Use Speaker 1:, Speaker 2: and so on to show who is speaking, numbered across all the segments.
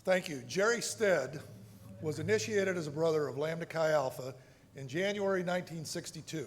Speaker 1: Thank you. Jerre Stead was initiated as a brother of Lambda Chi Alpha in January 1962.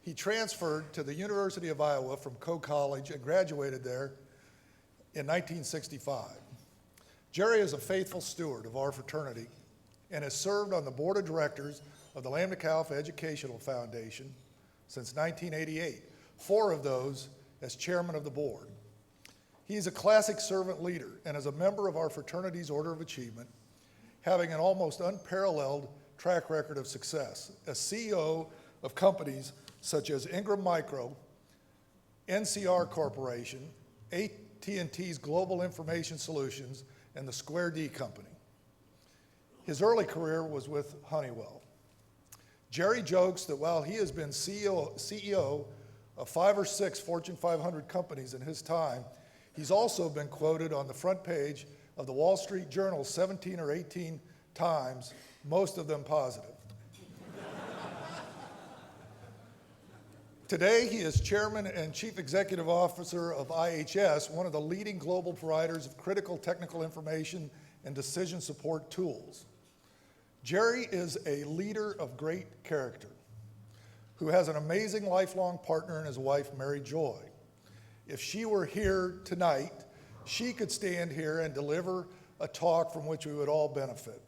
Speaker 1: He transferred to the University of Iowa from Coe College and graduated there in 1965. Jerre is a faithful steward of our fraternity and has served on the board of directors of the Lambda Chi Alpha Educational Foundation since 1988, 4 of those as chairman of the board. He is a classic servant leader and is a member of our fraternity's Order of Achievement, having an almost unparalleled track record of success as CEO of companies such as Ingram Micro, NCR Corporation, AT&T's Global Information Solutions, and the Square D Company. His early career was with Honeywell. Jerre jokes that while he has been CEO of 5 or 6 Fortune 500 companies in his time, he's also been quoted on the front page of the Wall Street Journal 17 or 18 times, most of them positive. Today, he is chairman and chief executive officer of IHS, one of the leading global providers of critical technical information and decision support tools. Jerre is a leader of great character who has an amazing lifelong partner in his wife, Mary Joy. If she were here tonight, she could stand here and deliver a talk from which we would all benefit.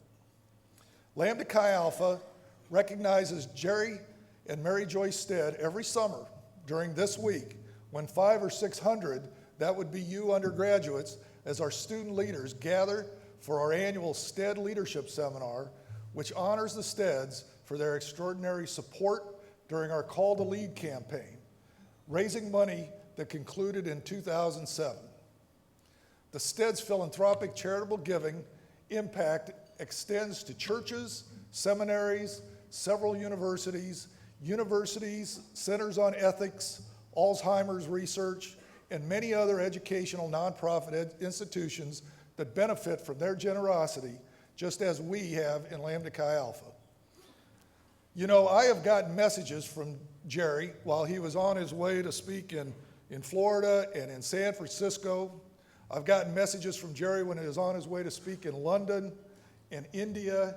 Speaker 1: Lambda Chi Alpha recognizes Jerre and Mary Joy Stead every summer during this week when 500 or 600, that would be you undergraduates, as our student leaders gather for our annual Stead Leadership Seminar, which honors the Steads for their extraordinary support during our Call to Lead campaign, raising money that concluded in 2007. The Stead's philanthropic charitable giving impact extends to churches, seminaries, several universities, centers on ethics, Alzheimer's research, and many other educational nonprofit institutions that benefit from their generosity, just as we have in Lambda Chi Alpha. You know, I have gotten messages from Jerre while he was on his way to speak in Florida and in San Francisco. I've gotten messages from Jerre when he was on his way to speak in London and India,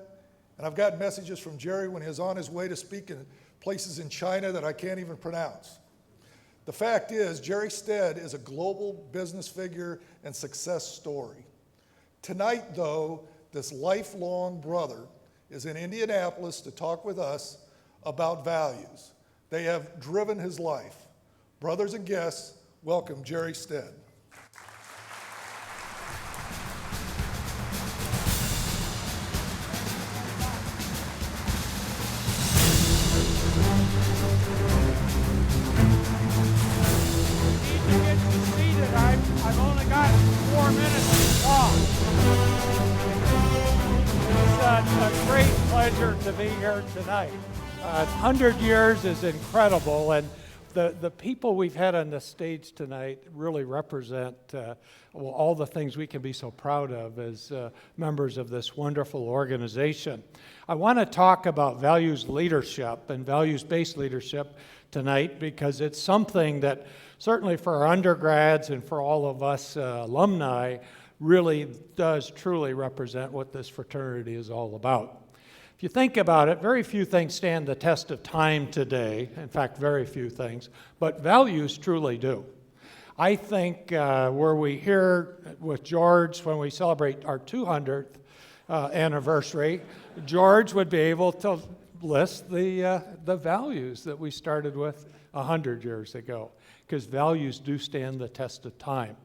Speaker 1: and I've gotten messages from Jerre when he was on his way to speak in places in China that I can't even pronounce. The fact is, Jerre Stead is a global business figure and success story. Tonight, though, this lifelong brother is in Indianapolis to talk with us about values. They have driven his life. Brothers and guests, welcome Jerre Stead.
Speaker 2: I've only got 4 minutes to talk. It's a great pleasure to be here tonight. 100 years is incredible, and the people we've had on the stage tonight really represent all the things we can be so proud of as members of this wonderful organization. I want to talk about values leadership and values-based leadership tonight because it's something that certainly for our undergrads and for all of us alumni really does truly represent what this fraternity is all about. If you think about it, very few things stand the test of time today. In fact, very few things, but values truly do. I think were we here with George when we celebrate our 200th anniversary, George would be able to list the values that we started with 100 years ago, because values do stand the test of time.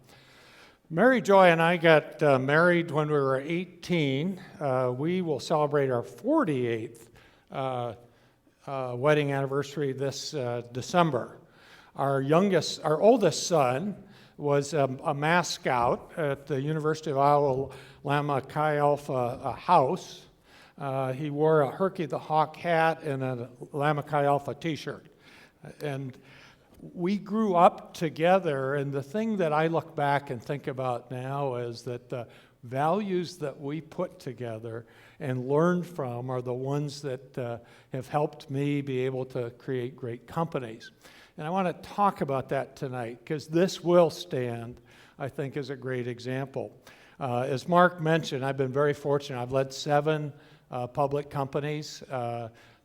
Speaker 2: Mary Joy and I got married when we were 18. We will celebrate our 48th wedding anniversary this December. Our oldest son was a Mass Scout at the University of Iowa Lambda Chi Alpha house. He wore a Herky the Hawk hat and a Lambda Chi Alpha t-shirt. And we grew up together, and the thing that I look back and think about now is that the values that we put together and learned from are the ones that have helped me be able to create great companies. And I want to talk about that tonight because this will stand, I think, as a great example. As Mark mentioned, I've been very fortunate. I've led 7 public companies,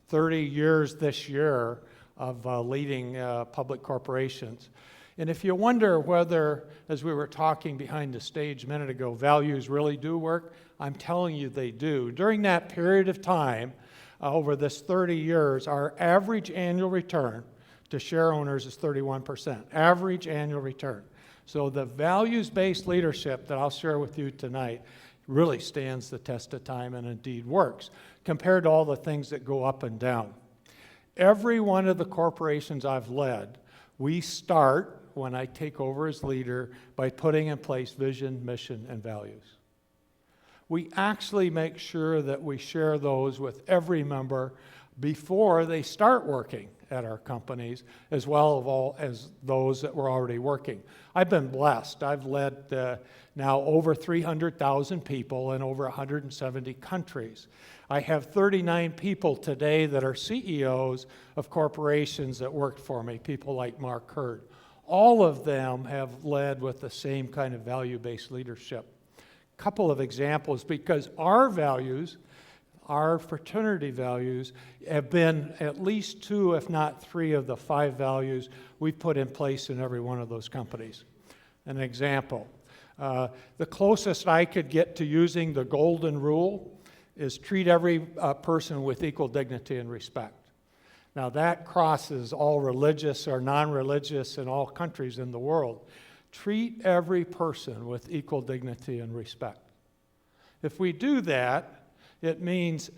Speaker 2: 30 years this year of leading public corporations. And if you wonder whether, as we were talking behind the stage a minute ago, values really do work, I'm telling you they do. During that period of time, over this 30 years, our average annual return to share owners is 31%, average annual return. So the values-based leadership that I'll share with you tonight really stands the test of time and indeed works, compared to all the things that go up and down. Every one of the corporations I've led, we start, when I take over as leader, by putting in place vision, mission, and values. We actually make sure that we share those with every member before they start working at our companies, as well as those that were already working. I've been blessed. I've led now over 300,000 people in over 170 countries. I have 39 people today that are CEOs of corporations that worked for me, people like Mark Hurd. All of them have led with the same kind of value-based leadership. Couple of examples, because our values, our fraternity values, have been at least 2, if not 3, of the 5 values we've put in place in every one of those companies. An example, the closest I could get to using the golden rule is treat every person with equal dignity and respect. Now that crosses all religious or non-religious in all countries in the world. Treat every person with equal dignity and respect. If we do that, it means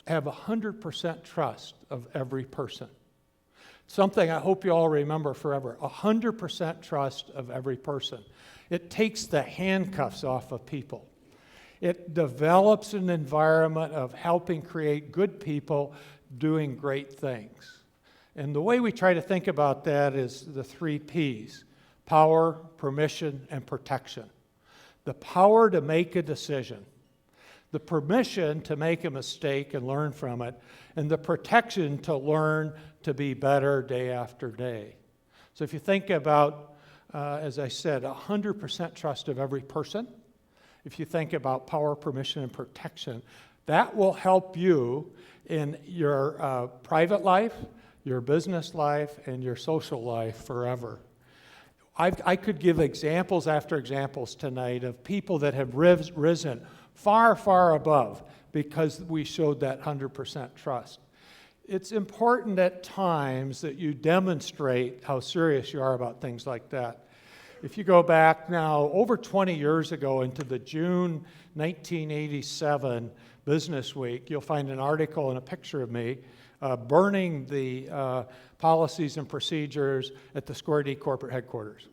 Speaker 2: have 100% trust of every person. Something I hope you all remember forever, 100% trust of every person. It takes the handcuffs off of people. It develops an environment of helping create good people doing great things. And the way we try to think about that is the 3 Ps: power, permission, and protection. The power to make a decision, the permission to make a mistake and learn from it, and the protection to learn to be better day after day. So if you think about, as I said, 100% trust of every person, if you think about power, permission, and protection, that will help you in your private life, your business life, and your social life forever. I could give examples after examples tonight of people that have risen far, far above because we showed that 100% trust. It's important at times that you demonstrate how serious you are about things like that. If you go back now over 20 years ago into the June 1987 Business Week, you'll find an article and a picture of me burning the policies and procedures at the Square D corporate headquarters.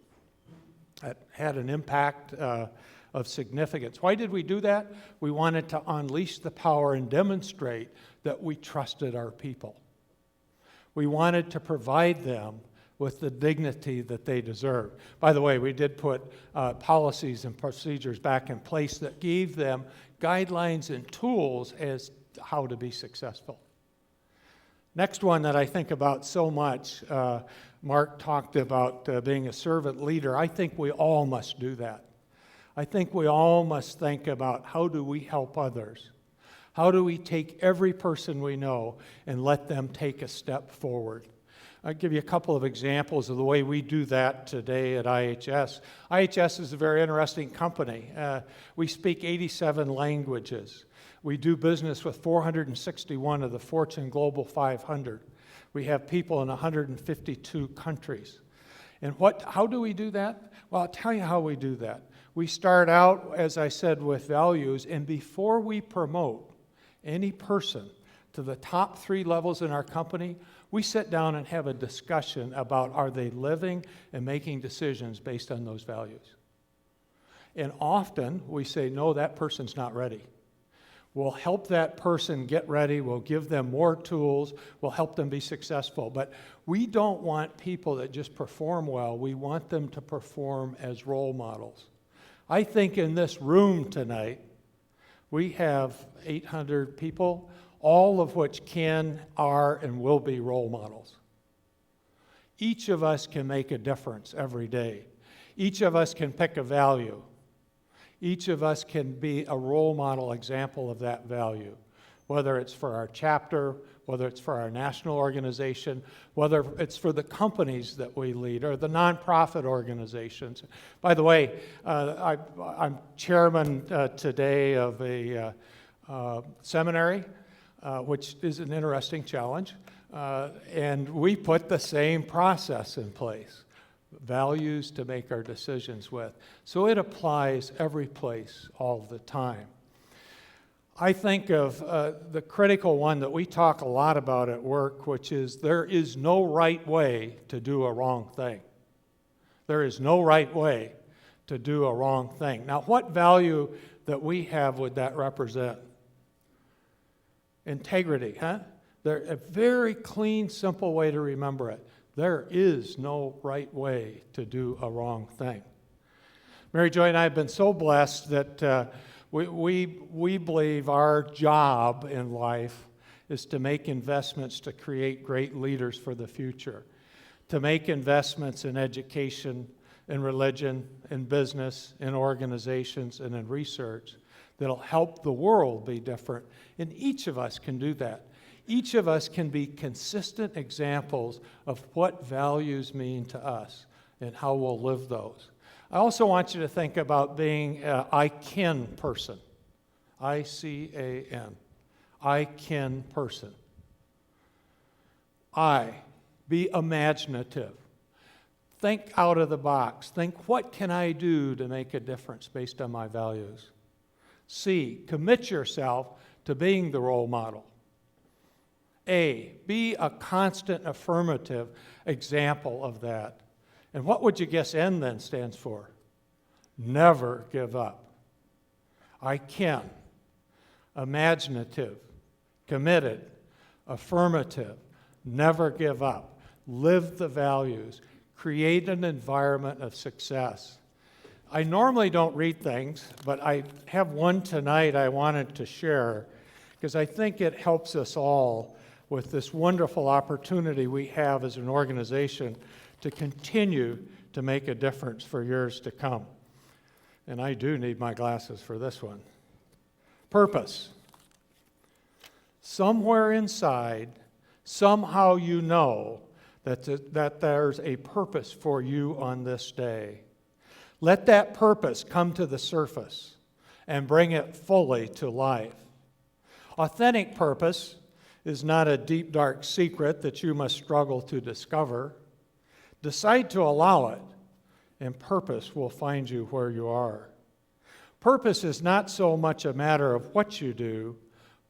Speaker 2: That had an impact of significance. Why did we do that? We wanted to unleash the power and demonstrate that we trusted our people. We wanted to provide them with the dignity that they deserve. By the way, we did put policies and procedures back in place that gave them guidelines and tools as to how to be successful. Next one that I think about so much, Mark talked about being a servant leader. I think we all must do that. I think we all must think about how do we help others? How do we take every person we know and let them take a step forward? I'll give you a couple of examples of the way we do that today at IHS. IHS is a very interesting company. We speak 87 languages. We do business with 461 of the Fortune Global 500. We have people in 152 countries. And how do we do that? Well, I'll tell you how we do that. We start out, as I said, with values, and before we promote any person to the top 3 levels in our company, we sit down and have a discussion about are they living and making decisions based on those values. And often we say, no, that person's not ready. We'll help that person get ready. We'll give them more tools. We'll help them be successful. But we don't want people that just perform well. We want them to perform as role models. I think in this room tonight, we have 800 people, all of which can, are, and will be role models. Each of us can make a difference every day. Each of us can pick a value. Each of us can be a role model example of that value, whether it's for our chapter, whether it's for our national organization, whether it's for the companies that we lead or the nonprofit organizations. By the way, I'm chairman today of a seminary, which is an interesting challenge, and we put the same process in place. Values to make our decisions with. So it applies every place all the time. I think of the critical one that we talk a lot about at work, which is there is no right way to do a wrong thing. There is no right way to do a wrong thing. Now, what value that we have would that represent? Integrity, huh? There's a very clean, simple way to remember it. There is no right way to do a wrong thing. Mary Joy and I have been so blessed that we believe our job in life is to make investments to create great leaders for the future, to make investments in education, in religion, in business, in organizations, and in research that'll help the world be different. And each of us can do that. Each of us can be consistent examples of what values mean to us and how we'll live those. I also want you to think about being an I-kin person. I-C-A-N. I-kin person. Be imaginative. Think out of the box. Think, what can I do to make a difference based on my values? C, commit yourself to being the role model. A, be a constant affirmative example of that. And what would you guess N then stands for? Never give up. I can. Imaginative, committed, affirmative, never give up. Live the values. Create an environment of success. I normally don't read things, but I have one tonight I wanted to share because I think it helps us all with this wonderful opportunity we have as an organization to continue to make a difference for years to come. And I do need my glasses for this one. Purpose. Somewhere inside, somehow you know that there's a purpose for you on this day. Let that purpose come to the surface and bring it fully to life. Authentic purpose is not a deep, dark secret that you must struggle to discover. Decide to allow it, and purpose will find you where you are. Purpose is not so much a matter of what you do.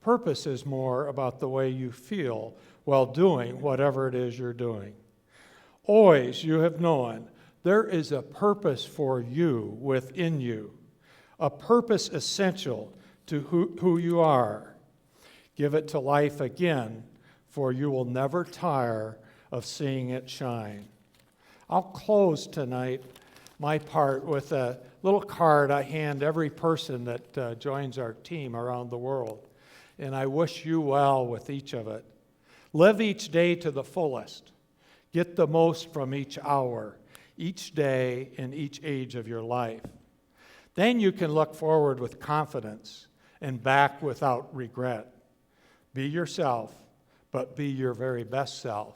Speaker 2: Purpose is more about the way you feel while doing whatever it is you're doing. Always you have known there is a purpose for you within you, a purpose essential to who you are. Give it to life again, for you will never tire of seeing it shine. I'll close tonight my part with a little card I hand every person that joins our team around the world, and I wish you well with each of it. Live each day to the fullest. Get the most from each hour, each day, and each age of your life. Then you can look forward with confidence and back without regret. Be yourself, but be your very best self.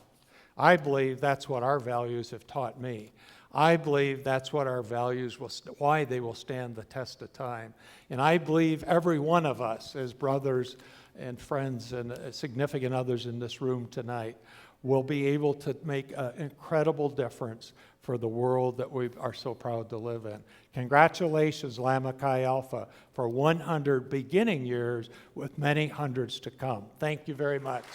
Speaker 2: I believe that's what our values have taught me. I believe that's what our values why they will stand the test of time. And I believe every one of us as brothers and friends and significant others in this room tonight will be able to make an incredible difference for the world that we are so proud to live in. Congratulations, Lambda Chi Alpha, for 100 beginning years with many hundreds to come. Thank you very much.